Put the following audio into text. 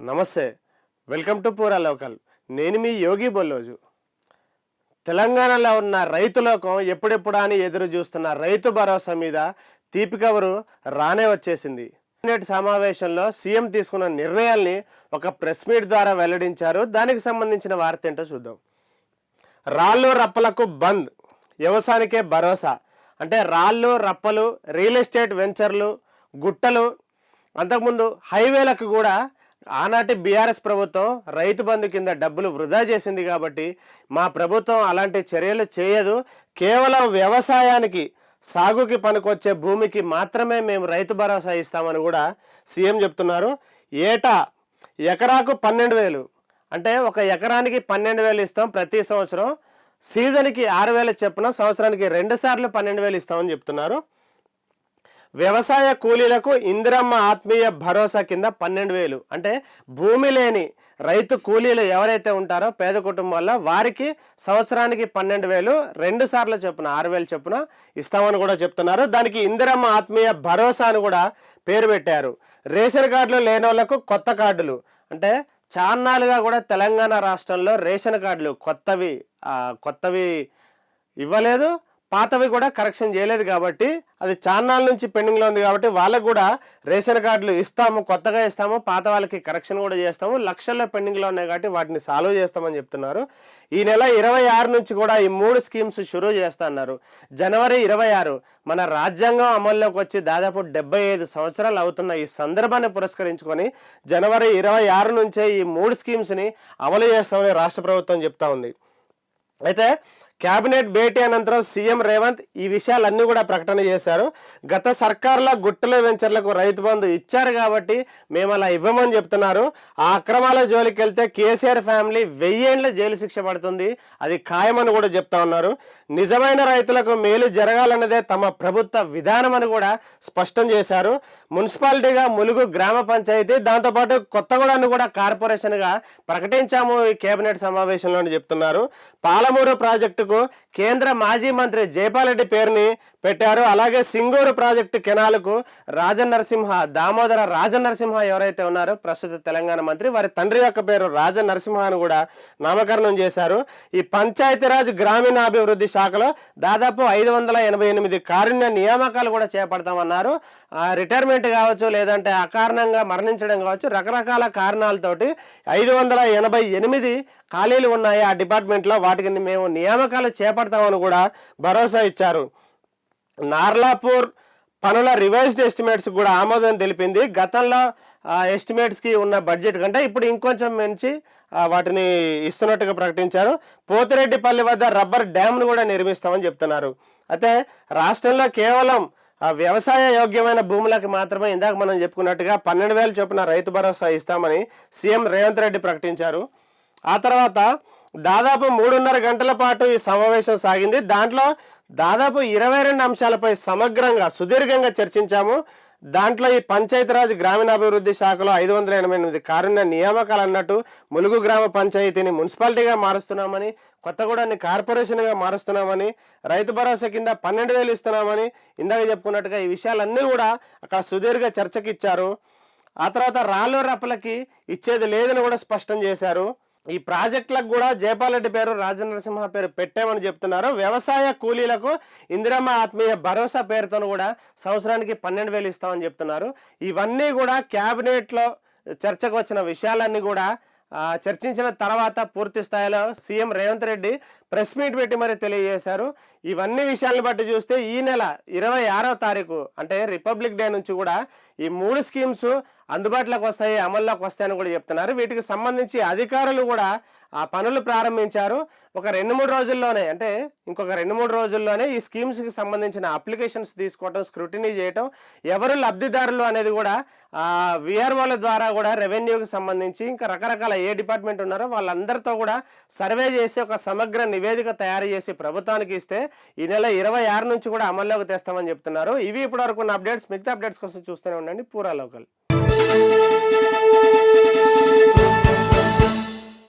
నమస్తే, welcome to పూరా local. నేను మీ యోగి బొల్లోజు. తెలంగాణలో ఉన్న రైతులోకం ఎప్పుడెప్పుడా అని ఎదురు చూస్తున్న రైతు భరోసా మీద తీపి కబురు రానే వచ్చేసింది. కేబినెట్ సమావేశంలో సీఎం తీసుకున్న నిర్ణయాల్ని ఒక ప్రెస్ మీట్ ద్వారా వెల్లడించారు. దానికి సంబంధించిన వార్త ఏంటో చూద్దాం. రాళ్ళు రప్పలకు బంద్, వ్యవసాయానికే భరోసా. అంటే రాళ్ళు రప్పలు, రియల్ ఎస్టేట్ వెంచర్లు, గుట్టలు, అంతకుముందు హైవేలకు కూడా ఆనాటి బీఆర్ఎస్ ప్రభుత్వం రైతు బంధు కింద డబ్బులు వృధా చేసింది. కాబట్టి మా ప్రభుత్వం అలాంటి చర్యలు చేయదు, కేవలం వ్యవసాయానికి సాగుకి పనికొచ్చే భూమికి మాత్రమే మేము రైతు భరోసా ఇస్తామని కూడా సీఎం చెప్తున్నారు. ఏటా ఎకరాకు 12,000, అంటే ఒక ఎకరానికి 12,000 ఇస్తాం ప్రతి సంవత్సరం. సీజన్కి 6,000 చొప్పున సంవత్సరానికి 2 సార్లు 12,000 ఇస్తామని చెప్తున్నారు. వ్యవసాయ కూలీలకు ఇందిరమ్మ ఆత్మీయ భరోసా కింద 12,000, అంటే భూమి లేని రైతు కూలీలు ఎవరైతే ఉంటారో పేద కుటుంబాల్లో వారికి సంవత్సరానికి 12,000 2 సార్లు చొప్పున 6,000 చొప్పున ఇస్తామని కూడా చెప్తున్నారు. దానికి ఇందిరమ్మ ఆత్మీయ భరోసా అని కూడా పేరు పెట్టారు. రేషన్ కార్డులు లేని వాళ్ళకు కొత్త కార్డులు, అంటే చాన్నాళ్ళుగా కూడా తెలంగాణ రాష్ట్రంలో రేషన్ కార్డులు కొత్తవి ఇవ్వలేదు, పాతవి కూడా కరెక్షన్ చేయలేదు. కాబట్టి అది చాన్నాళ్ళ నుంచి పెండింగ్లో ఉంది. కాబట్టి వాళ్ళకు కూడా రేషన్ కార్డులు ఇస్తాము, కొత్తగా ఇస్తాము, పాత వాళ్ళకి కరెక్షన్ కూడా చేస్తాము. లక్షల్లో పెండింగ్లో ఉన్నాయి కాబట్టి వాటిని సాల్వ్ చేస్తామని చెప్తున్నారు. ఈ నెల 26 నుంచి కూడా ఈ 3 స్కీమ్స్ షురూ చేస్తా అన్నారు. జనవరి 26 మన రాజ్యాంగం అమల్లోకి వచ్చి దాదాపు 75 సంవత్సరాలు అవుతున్న ఈ సందర్భాన్ని పురస్కరించుకొని జనవరి 26 నుంచే ఈ 3 స్కీమ్స్ని అమలు చేస్తామని రాష్ట్ర ప్రభుత్వం చెప్తా ఉంది. అయితే కేబినెట్ భేటీ అనంతరం సీఎం రేవంత్ ఈ విషయాలన్నీ కూడా ప్రకటన చేశారు. గత సర్కార్ల గుట్టల వెంచర్లకు రైతు బంధు ఇచ్చారు కాబట్టి మేము అలా ఇవ్వమని చెప్తున్నారు. ఆ అక్రమాల జోలికి వెళ్తే కేసీఆర్ ఫ్యామిలీ 1000 ఏళ్ల జైలు శిక్ష పడుతుంది, అది ఖాయమని కూడా చెప్తా ఉన్నారు. నిజమైన రైతులకు మేలు జరగాలన్నదే తమ ప్రభుత్వ విధానం అని కూడా స్పష్టం చేశారు. మున్సిపాలిటీగా ములుగు గ్రామ పంచాయతీ, దాంతోపాటు కొత్తగూడను కూడా కార్పొరేషన్గా ప్రకటించాము ఈ కేబినెట్ సమావేశంలో చెప్తున్నారు. పాలమూరు ప్రాజెక్టు కేంద్ర మాజీ మంత్రి జైపాల్ రెడ్డి పేరుని పెట్టారు. అలాగే సింగూరు ప్రాజెక్టు కెనాలకు దామోదర రాజనరసింహ ఎవరైతే ఉన్నారో ప్రస్తుత తెలంగాణ మంత్రి, వారి తండ్రి యొక్క పేరు రాజనరసింహ అని కూడా నామకరణం చేశారు. ఈ పంచాయతీరాజ్ గ్రామీణాభివృద్ధి శాఖలో దాదాపు 588 కారుణ్య నియామకాలు కూడా చేపడతామన్నారు. రిటైర్మెంట్ కావచ్చు, లేదంటే అకారణంగా మరణించడం కావచ్చు, రకరకాల కారణాలతోటి 588 ఖాళీలు ఉన్నాయి ఆ డిపార్ట్మెంట్లో, వాటికి మేము నియామకాలు చేపడతామని కూడా భరోసా ఇచ్చారు. నార్లాపూర్ పనుల రివైజ్డ్ ఎస్టిమేట్స్ కూడా ఆమోదం తెలిపింది. గతంలో ఎస్టిమేట్స్కి ఉన్న బడ్జెట్ కంటే ఇప్పుడు ఇంకొంచెం మంచి వాటిని ఇస్తున్నట్టుగా ప్రకటించారు. పోతిరెడ్డిపల్లి వద్ద రబ్బర్ డ్యామ్ను కూడా నిర్మిస్తామని చెప్తున్నారు. అయితే రాష్ట్రంలో కేవలం వ్యవసాయ యోగ్యమైన భూములకు మాత్రమే ఇందాక మనం చెప్పుకున్నట్టుగా 12,000 చొప్పున రైతు భరోసా ఇస్తామని సీఎం రేవంత్ రెడ్డి ప్రకటించారు. ఆ తర్వాత దాదాపు 3.5 గంటల పాటు ఈ సమావేశం సాగింది. దాంట్లో దాదాపు 22 అంశాలపై సమగ్రంగా సుదీర్ఘంగా చర్చించాము. దాంట్లో ఈ పంచాయతీరాజ్ గ్రామీణాభివృద్ధి శాఖలో 588 కారుణ్య నియామకాలు అన్నట్టు ములుగు గ్రామ పంచాయతీని మున్సిపాలిటీగా మారుస్తున్నామని, కొత్తగూడని కార్పొరేషన్గా మారుస్తున్నామని, రైతు భరోసా కింద 12,000 ఇస్తున్నామని ఇందాక చెప్పుకున్నట్టుగా ఈ విషయాలన్నీ కూడా అక్కడ సుదీర్ఘ చర్చకి ఇచ్చారు. ఆ తర్వాత రాళ్ళు రప్పలకి ఇచ్చేది లేదని కూడా స్పష్టం చేశారు. ఈ ప్రాజెక్టులకు కూడా జైపాల్ రెడ్డి పేరు, రాజనరసింహ పేరు పెట్టామని చెప్తున్నారు. వ్యవసాయ కూలీలకు ఇందిరమ్మ ఆత్మీయ భరోసా పేరుతో కూడా సంవత్సరానికి 12,000 ఇస్తామని చెప్తున్నారు. ఇవన్నీ కూడా క్యాబినెట్లో చర్చకు వచ్చిన విషయాలన్నీ కూడా చర్చించిన తర్వాత పూర్తి స్థాయిలో CM Revanth Reddy press meet పెట్టి మరి తెలియజేశారు. ఇవన్నీ విషయాలను బట్టి చూస్తే ఈ నెల 26వ తారీఖు, అంటే రిపబ్లిక్ డే నుంచి కూడా ఈ 3 స్కీమ్స్ అందుబాటులోకి వస్తాయి, అమల్లోకి వస్తాయని కూడా చెప్తున్నారు. వీటికి సంబంధించి అధికారులు కూడా ఆ పనులు ప్రారంభించారు. ఒక 2-3 రోజుల్లోనే, అంటే ఇంకొక 2-3 రోజుల్లోనే ఈ స్కీమ్స్కి సంబంధించిన అప్లికేషన్స్ తీసుకోవటం, స్క్రూటినీ చేయటం, ఎవరు లబ్ధిదారులు అనేది కూడా విఆర్ఓల ద్వారా కూడా రెవెన్యూకి సంబంధించి ఇంకా రకరకాల ఏ డిపార్ట్మెంట్ ఉన్నారో వాళ్ళందరితో కూడా సర్వే చేసి ఒక సమగ్ర నివేదిక తయారు చేసి ప్రభుత్వానికి ఇస్తే ఈ నెల 26 నుంచి కూడా అమల్లోకి తెస్తామని చెప్తున్నారు. ఇవి ఇప్పటివరకు ఉన్న అప్డేట్స్. మిగతా అప్డేట్స్ కోసం చూస్తూనే ఉండండి పూరా లోకల్.